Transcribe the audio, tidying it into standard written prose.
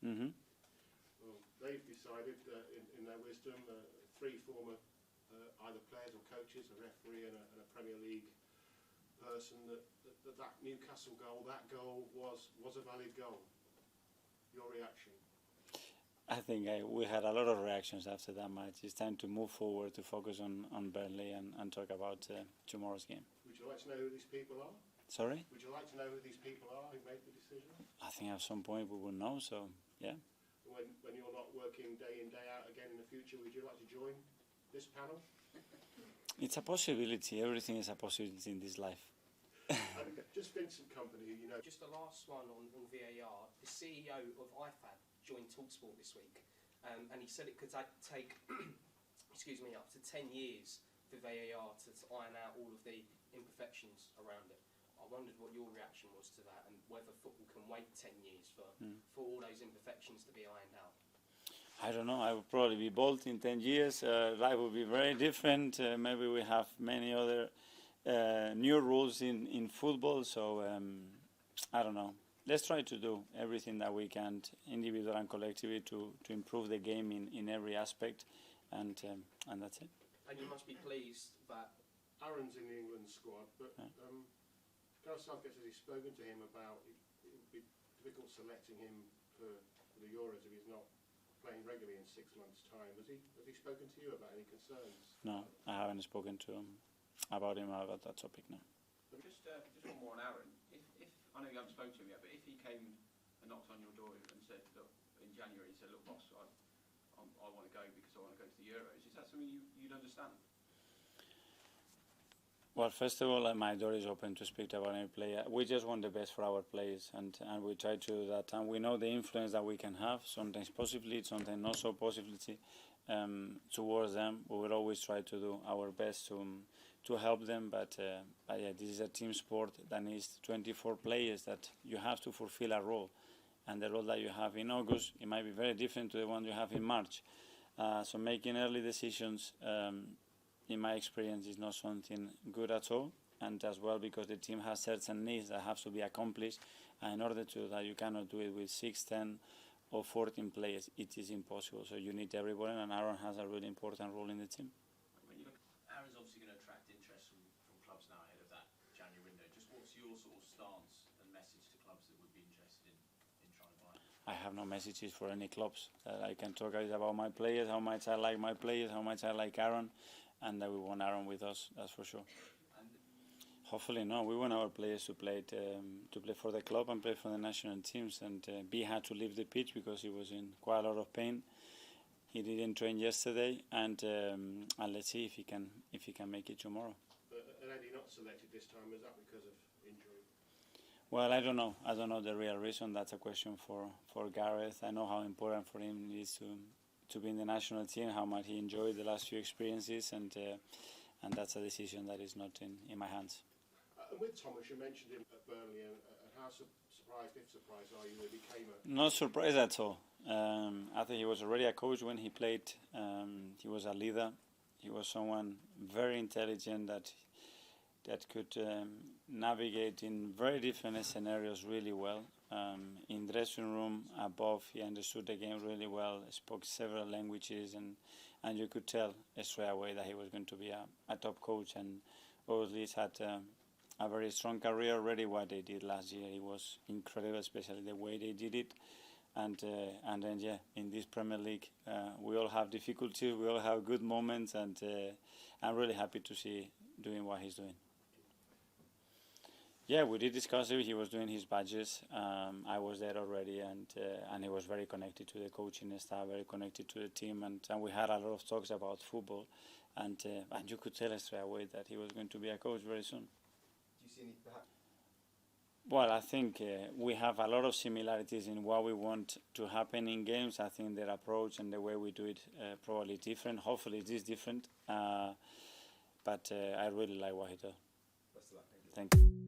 Mm-hmm. Well, they've decided in their wisdom, three former either players or coaches, a referee and a Premier League person, that Newcastle goal, that goal was a valid goal. Your reaction? I think we had a lot of reactions after that match. It's time to move forward, to focus on Burnley and talk about tomorrow's game. Would you like to know who these people are? Sorry? Would you like to know who these people are who made the decision? I think at some point we will know, so yeah. When you're not working day in, day out again in the future, would you like to join this panel? It's a possibility. Everything is a possibility in this life. Just Vincent Kompany, you know. Just the last one on VAR. The CEO of IFAB joined TalkSport this week, and he said it could take excuse me, up to 10 years for VAR to iron out all of the imperfections around it. I wondered what your reaction was to that, and whether football can wait 10 years for all those imperfections to be ironed out. I don't know. I would probably be bold in 10 years. Life will be very different. Maybe we have many other new rules in football. So I don't know. Let's try to do everything that we can, individually and collectively, to improve the game in every aspect, and that's it. And you must be pleased that Aaron's in the England squad, but Gareth Southgate says he's spoken to him about it would be difficult selecting him for the Euros if he's not playing regularly in 6 months' time. Has he spoken to you about any concerns? No, I haven't spoken to him about that topic, no. Just one more on Aaron. If I know you haven't spoken to him yet, but if he came and knocked on your door and said, look, in January, he said, look, boss, I want to go because I want to go to the Euros, is that something you'd understand? Well, first of all, my door is open to speak about any player. We just want the best for our players, and we try to do that. And we know the influence that we can have, sometimes positively, sometimes not so positively, towards them. We will always try to do our best to help them. But yeah, this is a team sport that needs 24 players that you have to fulfill a role. And the role that you have in August, it might be very different to the one you have in March. So making early decisions, in my experience, is not something good at all, and as well because the team has certain needs that have to be accomplished, and in order to do that you cannot do it with 6, 10 or 14 players. It is impossible, so you need everybody, and Aaron has a really important role in the team. When you look, Aaron's obviously going to attract interest from clubs now ahead of that January window. Just what's your sort of stance and message to clubs that would be interested in trying to buy? I have no messages for any clubs. I can talk about my players, how much I like my players, how much I like Aaron, and that we want Aaron with us, that's for sure. Hopefully no, we want our players to play for the club and play for the national teams, and B had to leave the pitch because he was in quite a lot of pain. He didn't train yesterday, and let's see if he can make it tomorrow. But Eddie not selected this time, was that because of injury? Well, I don't know. I don't know the real reason. That's a question for Gareth. I know how important for him it is to be in the national team, how much he enjoyed the last few experiences, and that's a decision that is not in my hands. And with Thomas, you mentioned him at Burnley, and how surprised, if surprised, are you that he became a... Not surprised at all. I think he was already a coach when he played. He was a leader. He was someone very intelligent that could navigate in very different scenarios really well. In dressing room, above, he understood the game really well, spoke several languages, and you could tell straight away that he was going to be a top coach, and obviously he's had a very strong career already. What they did last year, it was incredible, especially the way they did it. And then, yeah, in this Premier League, we all have difficulties, we all have good moments, and I'm really happy to see doing what he's doing. Yeah, we did discuss it. He was doing his badges. I was there already, and he was very connected to the coaching staff, very connected to the team, and we had a lot of talks about football, and you could tell straight away that he was going to be a coach very soon. Do you see any perhaps? Well, I think we have a lot of similarities in what we want to happen in games. I think their approach and the way we do it probably different. Hopefully it is different, but I really like what he does. Best of luck. Thank you.